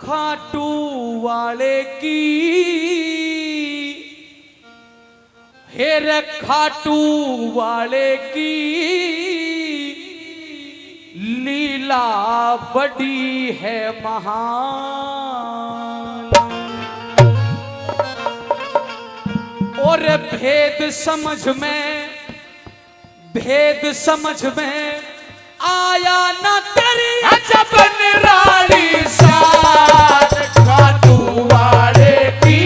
खाटू वाले की हेर खाटू वाले की लीला बड़ी है महान और भेद समझ में आया ना तेरी अजब निराली शान खाटू वाले की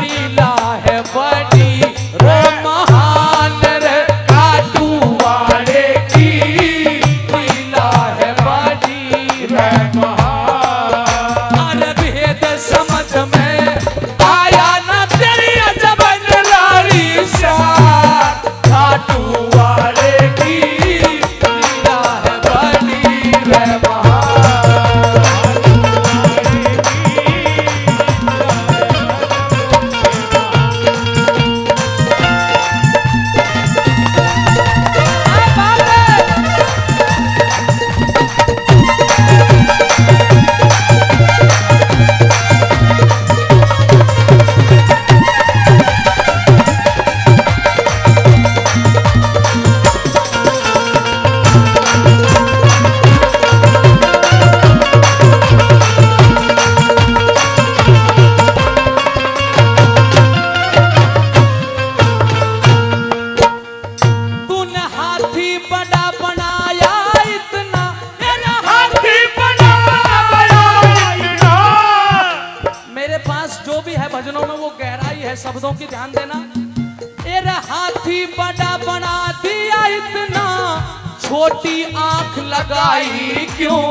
लीला है बड़ी रे महान रे खाटू वाले की लीला है बड़ी रे महान अरे भेद समझ में आया ना तेरी अजब निराली शान खाटू वाले की शब्दों की ध्यान देना। एरा हाथी बड़ा बना दिया इतना छोटी आंख लगाई क्यों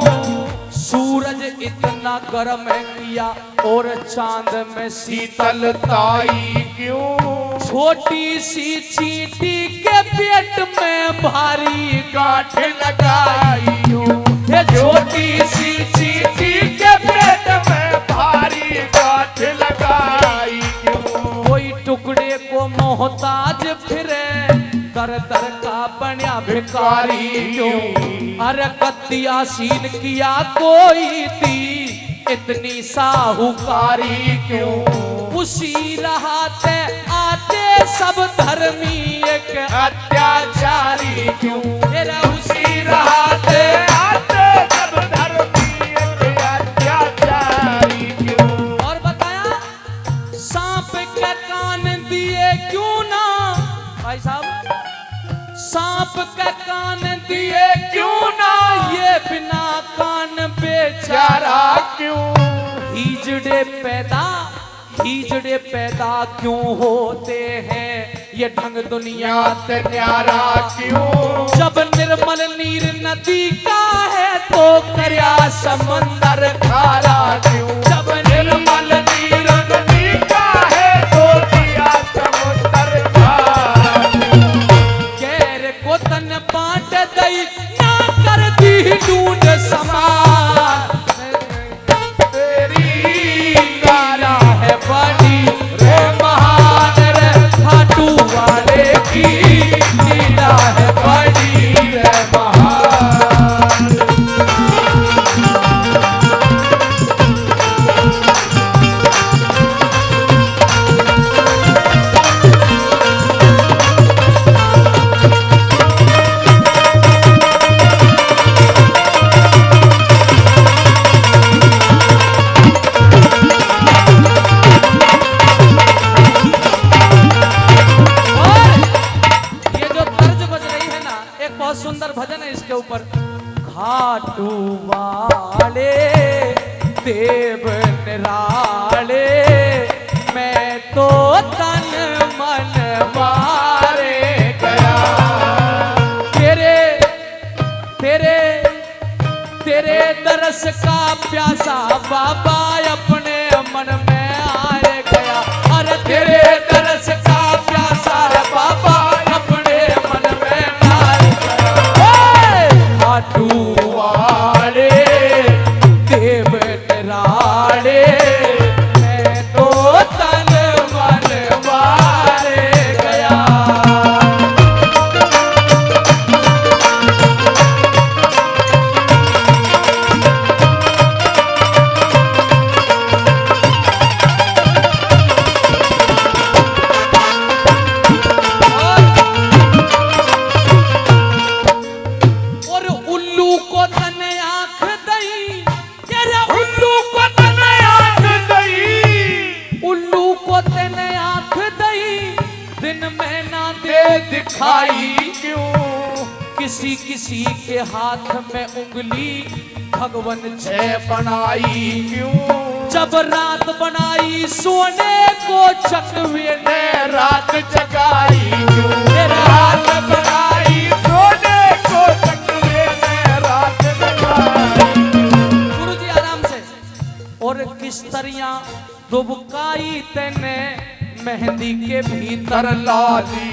सूरज इतना गर्म है किया और चांद में शीतलताई क्यों छोटी सी चींटी के पेट में भारी गांठ लगाई क्यों छोटी सी चींटी के पेट में भारी गांठ लगाई टुकड़े को मोहताज फिरे दर दर का बन्या भिखारी क्यों अरे कत्यासीन किया कोई थी इतनी साहूकारी क्यों उसी राहते आते सब धर्मी एक अत्याचारी क्यों उसी राहते आते सब धर्मी एक अत्याचारी क्यों और बताया सांप के कान दिए क्यों ना भाई साहब सांप के कान दिए क्यों ना ये बिना कान बेचारा क्यों हीजड़े पैदा क्यों होते हैं ये ढंग दुनिया से न्यारा क्यों जब निर्मल नीर नदी का है तो करया समंदर खारा क्यों जब निर्मल नीर नदी का है तो दिया समुद्र खारा गैर को तन बांट दई ना कर दी ढूंढ समान तेरी लीला है बड़ी रे महान रे खाटू वाले की लीला है बड़ी रे महान सुंदर भजन है इसके ऊपर खाटू वाले देव निराले मैं तो तन मन मारे गया तेरे दरस का प्यासा बाबा अपने मन में आए गया अरे तेरे दरस का प्यासा बाबा अपने मन में खाटू वाले देव निराले मैं तो तन मन मारे गया खाई क्यों? किसी किसी के हाथ में उंगली भगवन छह बनाई क्यों? जब रात बनाई सोने को चकवे ने रात जगाई क्यों? तेरा हाथ बनाई सोने को चकवे ने रात जगाई। गुरुजी आराम से। और किस तरह दुबकाई तेने मेहंदी के भीतर लाली,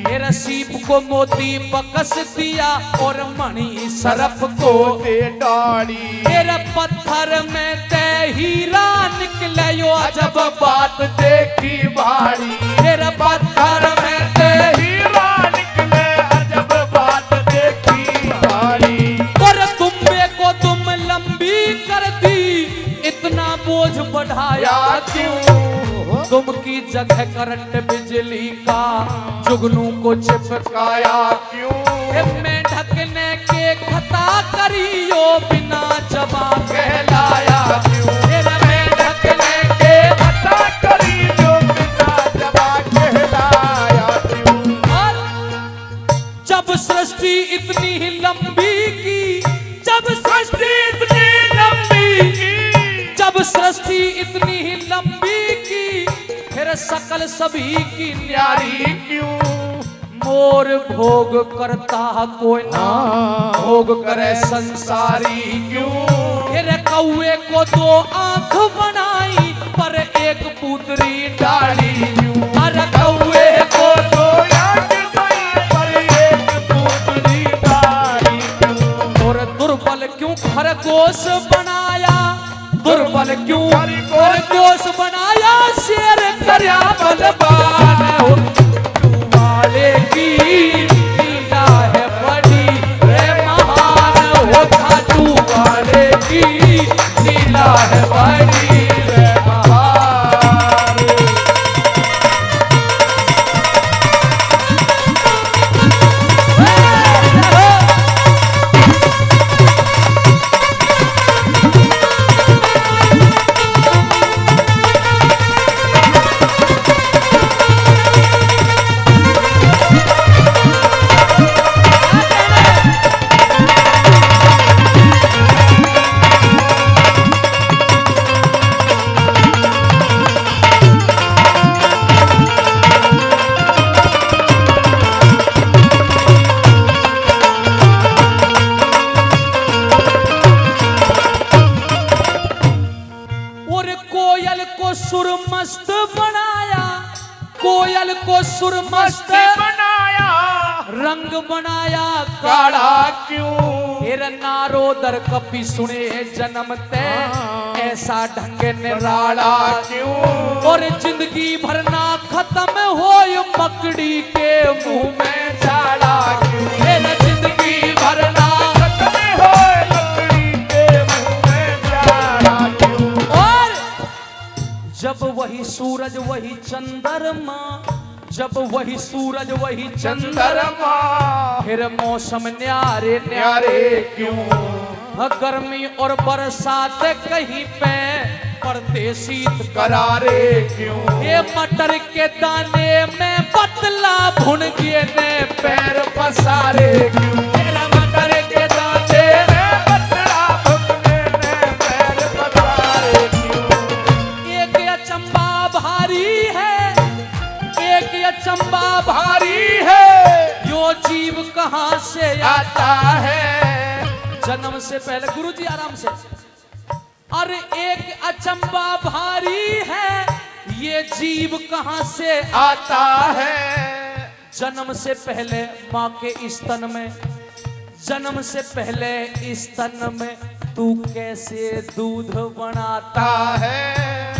मेरा सीप को मोती बकस दिया और मणि सरफ को दे डाली। तेरे पत्थर में ते हीरा निकले यो जब बात देखी भारी। तेरे पत्थर में ते हीरा निकले जब बात देखी भारी। और तुम्बे को तुम लंबी कर दी, इतना बोझ बढ़ाया क्यों? तुम की जगह करंट बिजली का जुगनू को चिपकाया क्यों? मैं ढकने के खता करियो बिना जबा कहलाया क्यों? मैं ढकने के खता करियो बिना जबा कहलाया क्यों? और जब सृष्टि इतनी ही लंबी की, जब सृष्टि इतनी लंबी की, जब सृष्टि इतनी ही लंबी की, फिर सकल सभी की न्यारी क्यों? मोर भोग करता कोई ना भोग करे संसारी क्यों? फिर कौए को दो आंख बनाई पर एक पुतरी डाली क्यों? अरे कौए को दो आंख बनाई पर एक पुतरी डाली क्यों? और दुर्बल क्यों खरगोश बनाया? दुर्बल क्यों खरगोश बनाया? शेर करया बलवान हो, तू वाले की लीला है बड़ी रे महान हो, खाटू वाले की लीला है बड़ी रे महान। सुरमस्त बनाया, कोयल को सुरमस्त बनाया, रंग बनाया काला क्यों? फिर नारोदर कपि सुने जन्म ते ऐसा ढंग निराला क्यों? और जिंदगी भर ना खत्म हो मकड़ी के मुंह में जाला क्यों? फिर जिंदगी भर ना खत्म हो मकड़ी के मुंह में जाला क्यों? और जब वही सूरज वही चंद्रमा, जब वही सूरज वही चंद्रमा, फिर मौसम न्यारे न्यारे क्यों? गर्मी और बरसात कहीं पे पड़ते शीत करारे क्यों? ये मटर के दाने में पतला भुनगे ने पैर पसारे क्यों? मटर के दाने में पतला भुनगे ने पैर पसारे क्यों? एक अचंबा भारी है, एक अचंबा भारी है, यो जीव कहां से आता है? जन्म से पहले गुरुजी आराम से। अरे एक अचंबा भारी है, ये जीव कहां से आता है? जन्म से पहले माँ के स्तन में, जन्म से पहले स्तन में तू कैसे दूध बनाता है?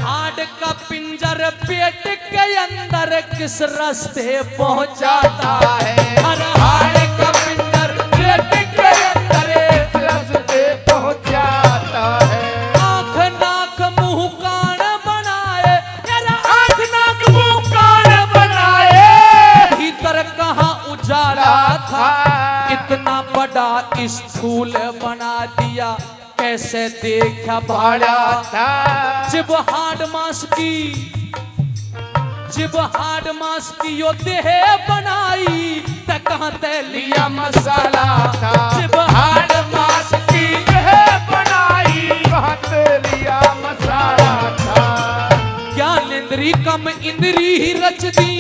हाड का पिंजर पेट के अंदर किस रास्ते पहुंचाता है? हर हाड का पिंजर पेट के अंदर किस रास्ते पहुंचाता है? आंख नाक मुंह कान बनाए, आंख नाक मुंह कान बनाए, भीतर कहाँ उजाला था? इतना बड़ा स्थूल बना दिया, कैसे देखा भाड़ा था? जब हाड मास की, जिब हाड मास की यो देह बनाई त कहाँ ते लिया मसाला था। जिब हाड मास की देह बनाई कहाँ ते लिया मसाला था। ज्ञानेंद्री कम इंद्री ही रच दी,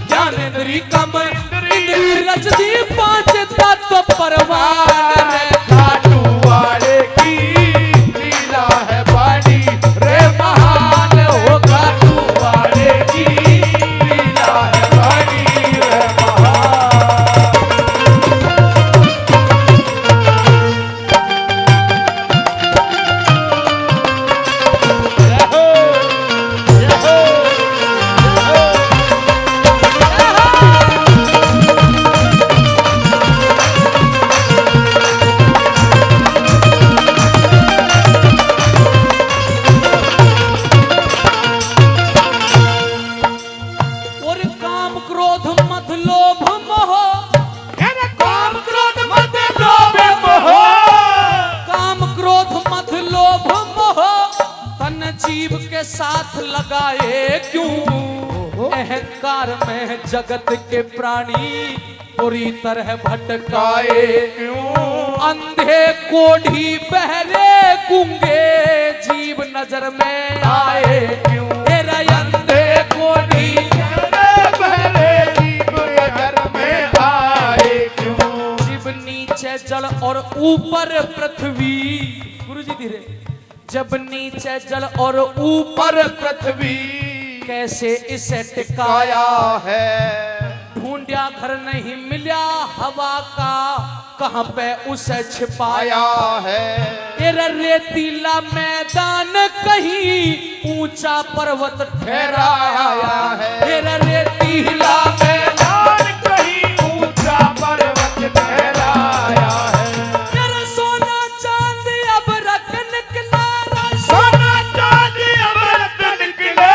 ज्ञानेंद्री कम इंद्री रच दी, पांच तत्व परवान रे। खाटू वाले की लीला है बड़ी रे महान, हो खाटू वाले की लीला है बड़ी रे महान। रहो, रहो, रहो। और काम क्रोध मत लोभ मोह, अरे काम क्रोध मत लोभ मोह, काम क्रोध मत लोभ मोह, तन जीव के साथ लगाए क्यों। अहंकार में जगत के प्राणी पूरी तरह भटकाए क्यों। अंधे कोढ़ी बहरे गूंगे जीव नजर में आए क्यों। तेरा अंधे कोढ़ी पहले जीव नजर में आए क्यों। जीव नीचे जल और ऊपर पृथ्वी। गुरुजी धीरे। जब नीचे जल और ऊपर पृथ्वी कैसे इसे टिकाया। काया है। ढूंढया घर नहीं मिला हवा का, कहाँ पे उसे छिपाया आया है। तेरा रेतीला मैदान कहीं ऊंचा पर्वत ठहराया है। तेरा रेतीला मैदान कहीं ऊंचा पर्वत ठहराया है। तेरा सोना चांदी अब रख निकला, सोना चांदी अमृत निकले,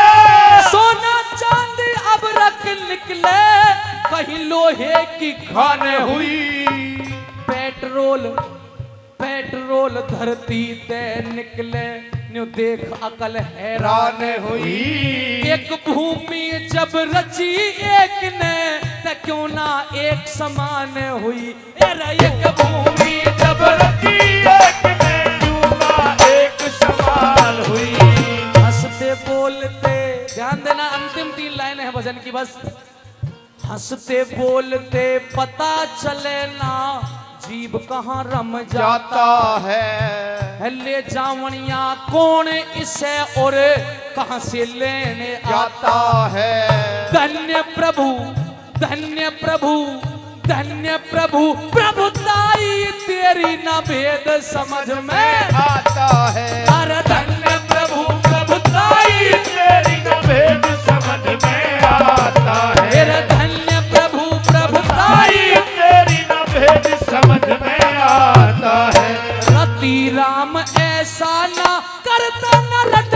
सोना चांदी अब रख निकले, कहीं लोहे की खाने हुई। पेट्रोल पेट्रोल धरती ते निकले, न्यू देख अकल हैरान हुई। एक भूमि जब रची एक ने त क्यों ना एक समान हुई। एरा एक भूमि जब रची एक ने क्यों ना एक समान हुई। हंसते बोलते, ध्यान देना अंतिम 3 लाइन है भजन की बस। हंसते बोलते पता चले ना जीव कहाँ रम जाता है। ले जावनिया कौन इसे और कहाँ से लेने आता है। धन्य प्रभु धन्य प्रभु धन्य प्रभु, प्रभुताई तेरी ना भेद समझ में आता है। अरे धन्य प्रभु प्रभुताई तेरी न भेद समझ में आता है। तेरे धन्य प्रभु प्रभुताई तेरी न भेद समझ में आता है। रति राम ऐसा ना करता न लट